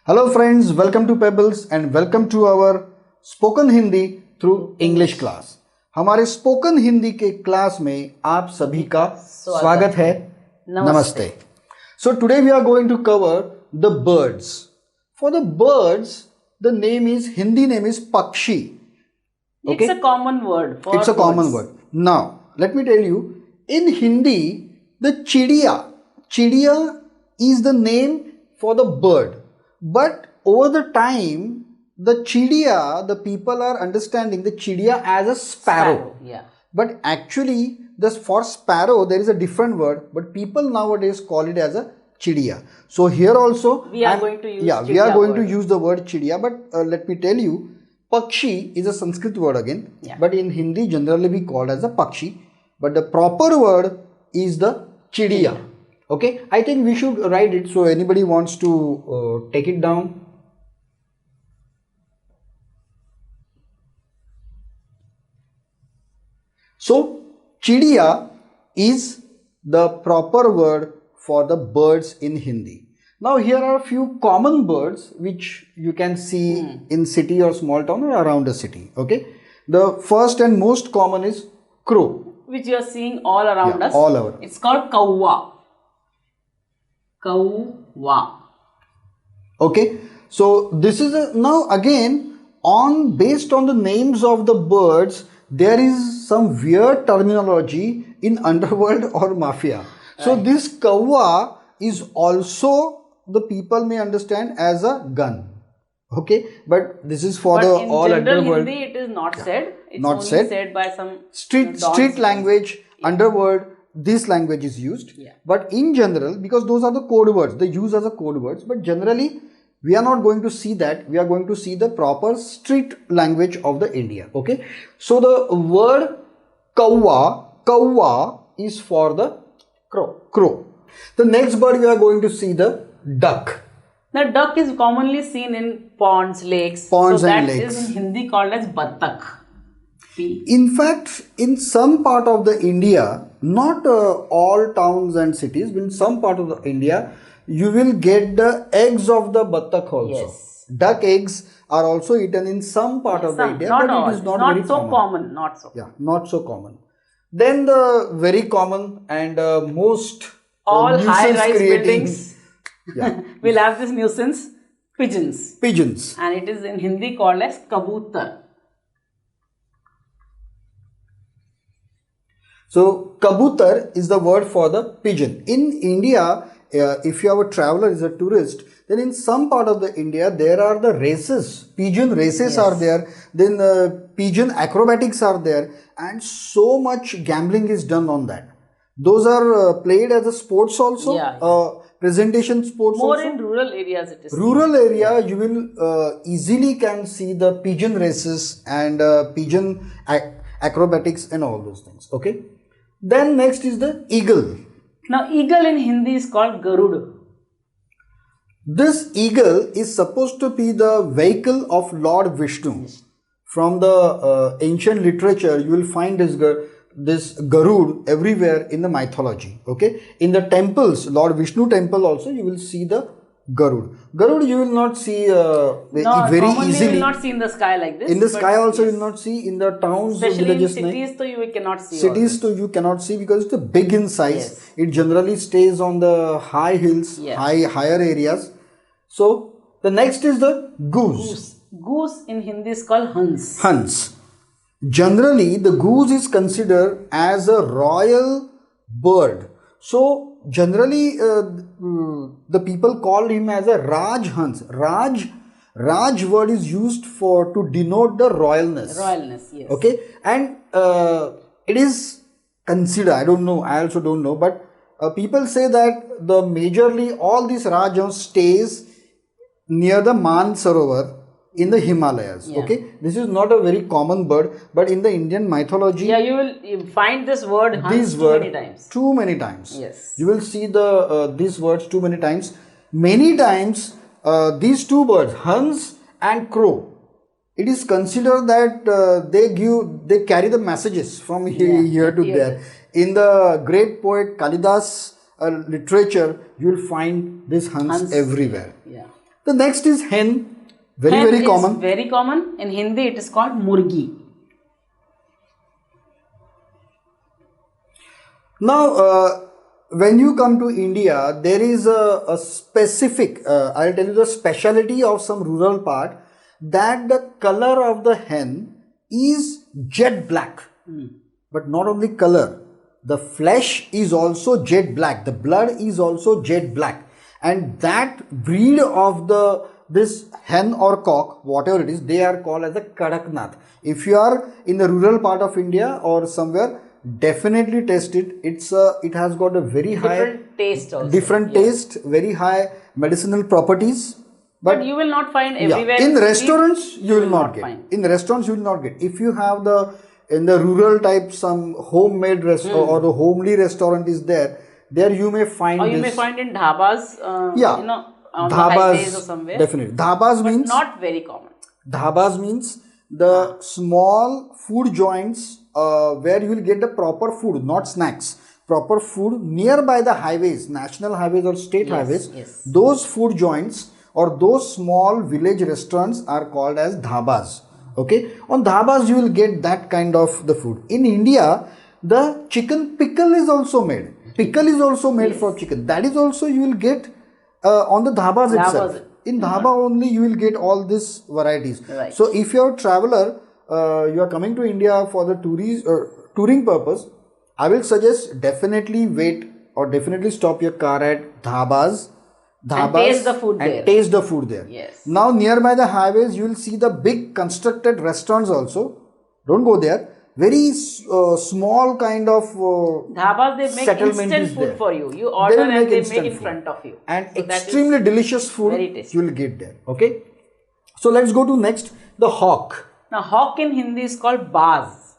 Hello friends, welcome to Pebbles and welcome to our spoken Hindi through English class. हमारे spoken Hindi के class में आप सभी का स्वागत है. नमस्ते. So today we are going to cover the birds. For the birds, the Hindi name is Pakshi. Okay? It's a common word for It's a common word. Now, let me tell you, in Hindi, the chidiya is the name for the bird. But over the time, the chidiya, the people are understanding the chidiya as a sparrow. Yeah. But actually, for sparrow, there is a different word. But people nowadays call it as a chidiya. So here also, we are going to use we are going to use the word chidiya. But let me tell you, Pakshi is a Sanskrit word again. Yeah. But in Hindi, generally we call as a Pakshi. But the proper word is the chidiya. Okay, I think we should write it. So anybody wants to take it down? So chidiya is the proper word for the birds in Hindi. Now here are a few common birds which you can see in city or small town or around a city. Okay, the first and most common is crow, which you are seeing all around us. All over. It's called kauwa. Kauwa. Okay, so this is now again based on the names of the birds, there is some weird terminology in underworld or mafia. So this kauwa is also the people may understand as a gun. Okay, but this is for the all underworld. In Hindi, it is not said. It's not only said. said by some street language, underworld. This language is used, but in general, because those are the code words, they use as a code words, but generally we are not going to see that. We are going to see the proper street language of the India. Okay, so the word kauwa is for the crow. The next bird we are going to see the duck. The duck is commonly seen in ponds, lakes. And lakes. That is in Hindi called as battak. In fact, in some part of the India, not all towns and cities, but in some part of the India, you will get the eggs of the battak also. Yes. Duck eggs are also eaten in some part of the India, but it is not very common. Not so common. Then the very common and most all high-rise buildings yeah. will have this nuisance, pigeons. And it is in Hindi called as kabutar. So, kabutar is the word for the pigeon. In India, if you are a traveler, is a tourist, then in some part of the India, there are the races. Pigeon races are there. Then pigeon acrobatics are there. And so much gambling is done on that. Those are played as a sports also. Presentation sports More also. in rural areas it is. Rural area, you will easily can see the pigeon races and pigeon acrobatics and all those things. Okay. Then next is the eagle. Now eagle in Hindi is called Garud. This eagle is supposed to be the vehicle of Lord Vishnu. From the ancient literature, you will find this Garud everywhere in the mythology. Okay, in the temples, Lord Vishnu temple also, you will see the Garud. Garud you will not see very easily. You will not see in the sky like this. In the sky also you will not see. In the towns, villages, in cities, you cannot see. Cities you cannot see because it's big in size. Yes. It generally stays on the high hills, higher areas. So the next is the goose. Goose in Hindi is called Hans. Hans. Generally, the goose is considered as a royal bird. So generally, the people call him as a Raj Hans. Raj word is used to denote the royalness. Royalness, yes. Okay, and it is considered. I don't know. I also don't know, but people say that the majorly all these Raj Hans stays near the Man Sarovar in the Himalayas. Okay, this is not a very common bird, but in the Indian mythology, you will find this word Hans too many times. Yes, you will see these words too many times. Many times, these two birds, Hans and crow, it is considered that they carry the messages from here to there. In the great poet Kalidas literature, you will find this Hans everywhere. The next is hen. Very, Hen very is common. very common. In Hindi, it is called murgi. Now, when you come to India, there is a specific, I'll tell you the speciality of some rural part, that the color of the hen is jet black. But not only color, the flesh is also jet black. The blood is also jet black. And that breed of this hen or cock, whatever it is, they are called as a Kadaknath. If you are in the rural part of India or somewhere, definitely test it. It has got a very Different taste also. different taste, very high medicinal properties. But you will not find everywhere. In cities, restaurants, you will not get. find. In restaurants, you will not get. If you have in the rural type, some homemade or the homely restaurant is there you may find Or you may find in dhabas, on the highways or somewhere. Definitely. Dhabas means, not very common. dhabas means the small food joints where you will get the proper food, not snacks. Proper food nearby the highways, national highways or state highways. Yes. Those food joints or those small village restaurants are called as dhabas. Okay, on dhabas you will get that kind of the food. In India, the chicken pickle is also made. Pickle is also made for chicken. That is also you will get on the dhabas itself. In dhaba only you will get all these varieties. Right. So if you are a traveler, you are coming to India for the touring purpose, I will suggest definitely wait or definitely stop your car at dhabas. And taste the food and there. Taste the food there. Yes. Now nearby the highways you will see the big constructed restaurants also. Don't go there. Very small kind of Dhabas, they make settlement instant is food there. for you. You order and they instant make in food. front of you. And So that is extremely delicious food very tasty. you will get there. Okay. So let's go to next, the hawk. Now, hawk in Hindi is called baz.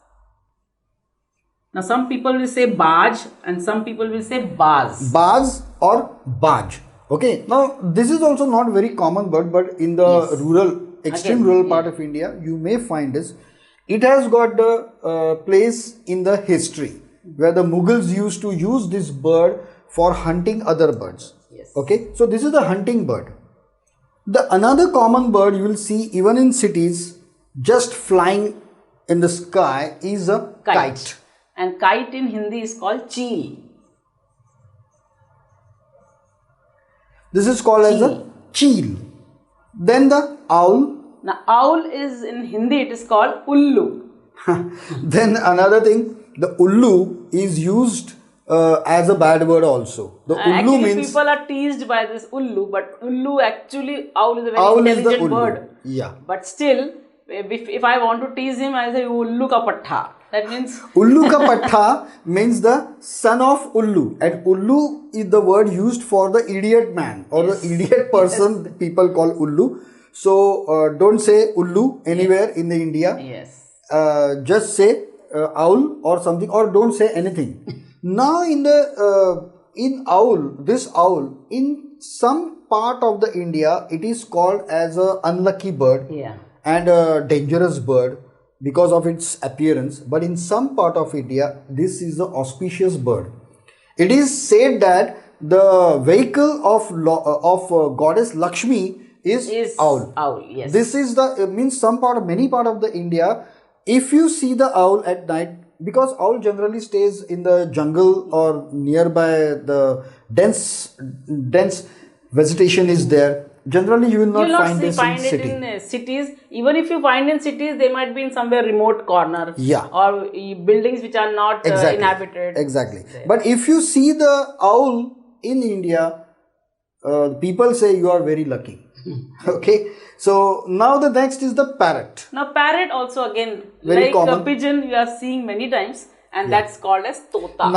Now, some people will say baj and some people will say baz. Baz or baj. Okay. Now, this is also not very common bird, but in the extreme rural part of India, you may find this. It has got the place in the history where the Mughals used to use this bird for hunting other birds. Yes. Okay. So, this is the hunting bird. The another common bird you will see even in cities just flying in the sky is a kite. And kite in Hindi is called cheel. This is called as a cheel. Then the owl. Now, owl is in Hindi, it is called ullu. Then another thing, the ullu is used as a bad word also. The ullu Actually, means people are teased by this ullu, but ullu actually, owl is a very intelligent bird. Yeah. But still, if I want to tease him, I say ullu ka pattha. That means Ullu ka pattha means the son of Ullu, and Ullu is the word used for the idiot man or the idiot person people call Ullu. So don't say Ullu anywhere in the India. yes. Just say owl or something, or don't say anything. Now in this owl in some part of the India it is called as a unlucky bird and a dangerous bird because of its appearance, but in some part of India this is the auspicious bird. It is said that the vehicle of goddess Lakshmi is owl. Owl, yes. This is many part of the India. If you see the owl at night, because owl generally stays in the jungle or nearby the dense vegetation is there. Generally, you will not find this in city. In cities. Even if you find in cities, they might be in somewhere remote corner. Yeah. Or buildings which are not inhabited. Exactly. But if you see the owl in India, people say you are very lucky. Okay. So now the next is the parrot. Now parrot also again Very like common. a pigeon we are seeing many times, and that's called as tota.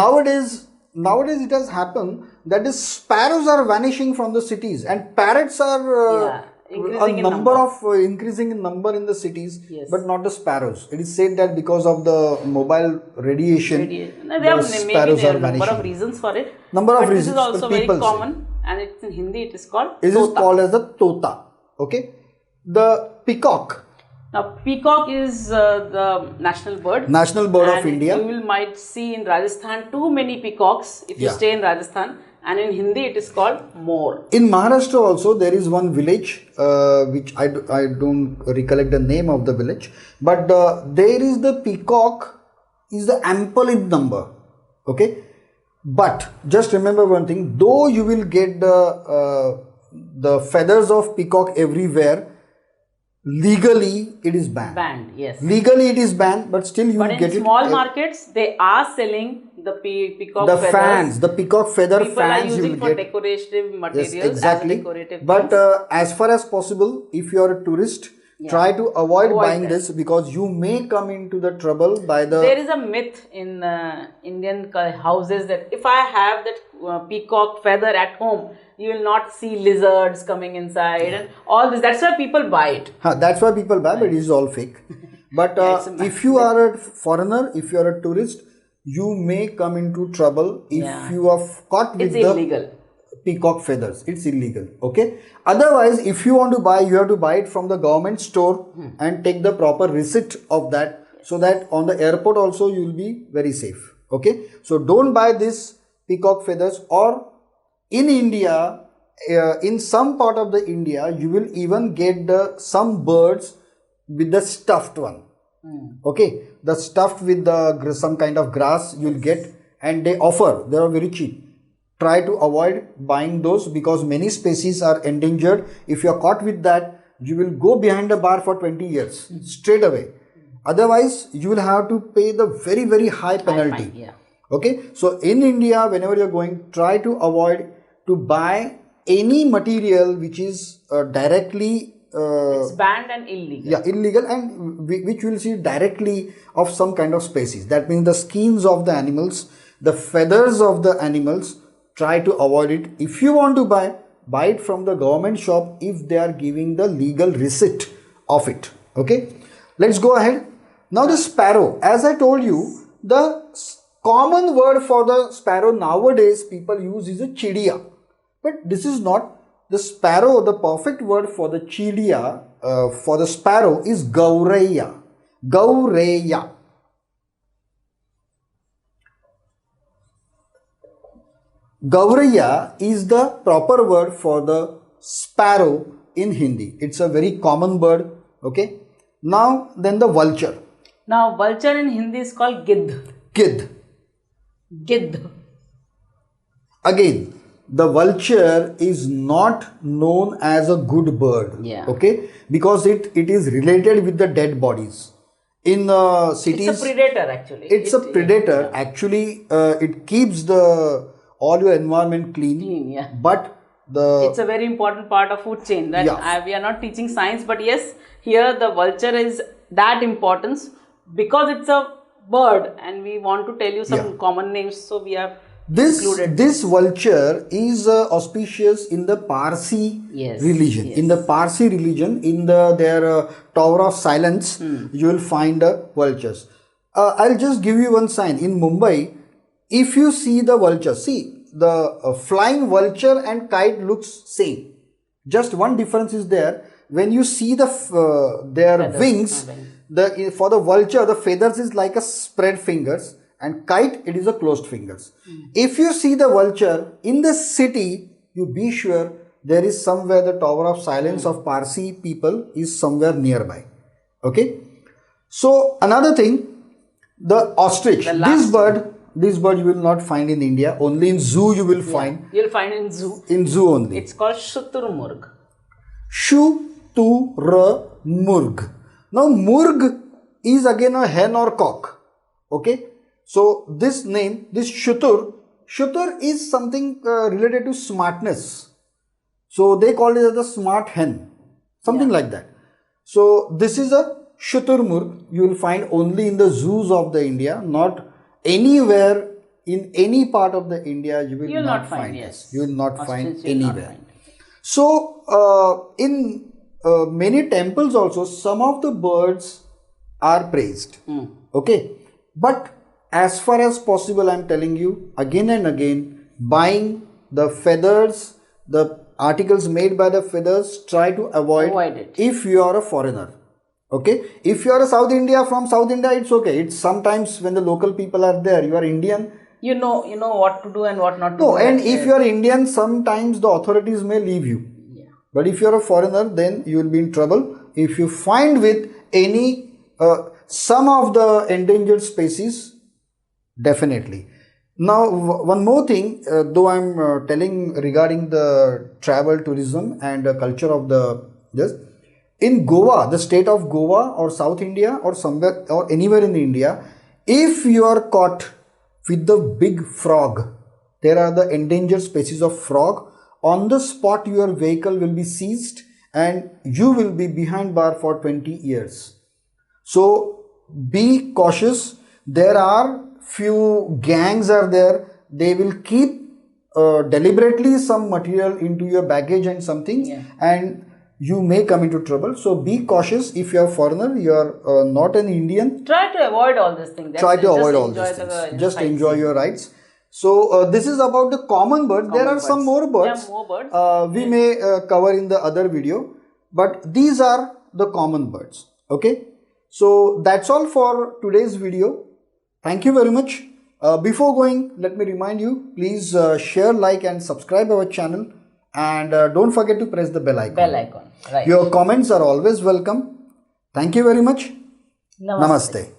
Nowadays it has happened that the sparrows are vanishing from the cities and parrots are increasing in number in the cities, but not the sparrows. It is said that because of the mobile radiation, No, there are sparrows are number of vanishing. reasons for it. Number of but reasons, this is also but very people say. common, and it's in Hindi. It is called It is tota. called as the tota. Okay, the peacock. Now, peacock is the national bird. National bird of India. You might see in Rajasthan too many peacocks if you stay in Rajasthan. and in Hindi it is called more. In Maharashtra also there is one village which I don't recollect the name of the village, but there is the peacock is the ample in number. Okay, but just remember one thing: though you will get the feathers of peacock everywhere, legally it is banned. Banned, yes. Legally it is banned, but still you But will in get small it. markets, they are selling the peacock The feathers. fans, the peacock feather People fans are you using will for get. decorative materials Yes, exactly. as decorative But things. as far as possible, if you are a tourist, try to avoid buying that. this, because you may come into the trouble by the. There is a myth in Indian houses that if I have that peacock feather at home, you will not see lizards coming inside and all this. That's why people buy it. That's why people buy, but it is all fake. But if you are a foreigner, if you are a tourist, you may come into trouble if you are caught with It's illegal. Peacock feathers. It's illegal. Okay. Otherwise, if you want to buy, you have to buy it from the government store and take the proper receipt of that, so that on the airport also you will be very safe. Okay. So don't buy this peacock feathers. Or in India, in some part of the India, you will even get some birds with the stuffed one. Okay, the stuffed with the some kind of grass you will get, and they offer. They are very cheap. Try to avoid buying those, because many species are endangered. If you are caught with that, you will go behind a bar for 20 years straight away. Otherwise, you will have to pay the very, very high penalty. Fine, yeah. Okay, so in India, whenever you are going, try to avoid to buy any material which is directly It's banned and illegal. yeah, illegal, and which you will see directly of some kind of species. That means the skins of the animals, the feathers of the animals. Try to avoid it. If you want to buy it from the government shop if they are giving the legal receipt of it. Okay, let's go ahead. Now the sparrow, as I told you, the common word for the sparrow nowadays people use is a chidiya, but this is not the sparrow. The perfect word for the chidiya, for the sparrow, is gaureya. Gaureya. Gaureya is the proper word for the sparrow in Hindi. It's a very common bird. Okay. Now then the vulture. Now vulture in Hindi is called gidh. Gidh. Gidh. Again, the vulture is not known as a good bird. Yeah. Okay. Because it is related with the dead bodies. In cities. It's a predator actually. It's a predator. Yeah. Actually, it keeps all your environment clean. Yeah. But it's a very important part of food chain. That we are not teaching science, but yes, here the vulture is that importance because it's a bird, and we want to tell you some common names. So we have included this vulture is auspicious in the Parsi religion. Yes. In the Parsi religion, in their Tower of Silence, you will find vultures. I'll just give you one sign. In Mumbai, if you see the vulture, see the flying vulture and kite looks same. Just one difference is there. When you see their feathers, wings, for the vulture the feathers is like a spread fingers, and kite it is a closed fingers. If you see the vulture in the city, you be sure there is somewhere the Tower of Silence of Parsi people is somewhere nearby. Okay. So another thing, the ostrich. This bird you will not find in India. Only in zoo you will find. You'll find in zoo. In zoo only. It's called Shuturmurg. Shuturmurg. Now murg is again a hen or cock. Okay. So this name, this shutur is something related to smartness. So they call it as the smart hen. Something like that. So this is a shuturmurg. You will find only in the zoos of the India, not anywhere in any part of the India. You will not find this. You will not find anywhere. So in many temples also, some of the birds are praised. Okay. But as far as possible, I am telling you again and again, buying the feathers, the articles made by the feathers, try to avoid it if you are a foreigner. Okay, if you are a from South India, it's okay. It's sometimes when the local people are there, you are Indian, you know what to do and what not to do. No, and if you are Indian, sometimes the authorities may leave you. Yeah. But if you are a foreigner, then you will be in trouble. If you find with any some of the endangered species, definitely. Now, one more thing, though I'm telling regarding the travel tourism and culture of the this. In Goa, the state of Goa or South India or somewhere or anywhere in India, if you are caught with the big frog, there are the endangered species of frog, on the spot your vehicle will be seized and you will be behind bar for 20 years. So be cautious. There are few gangs are there. They will keep deliberately some material into your baggage and something, and you may come into trouble. So be cautious. If you are a foreigner, you are not an Indian. Try to avoid all these things. Try to avoid all these things. Just enjoy your rides. So this is about the common birds. There are some more birds. More birds. We may cover in the other video, but these are the common birds. Okay. So that's all for today's video. Thank you very much. Before going, let me remind you, please share, like and subscribe our channel, and don't forget to press the bell icon. Bell icon. Right. Your comments are always welcome. Thank you very much. Namaste. Namaste.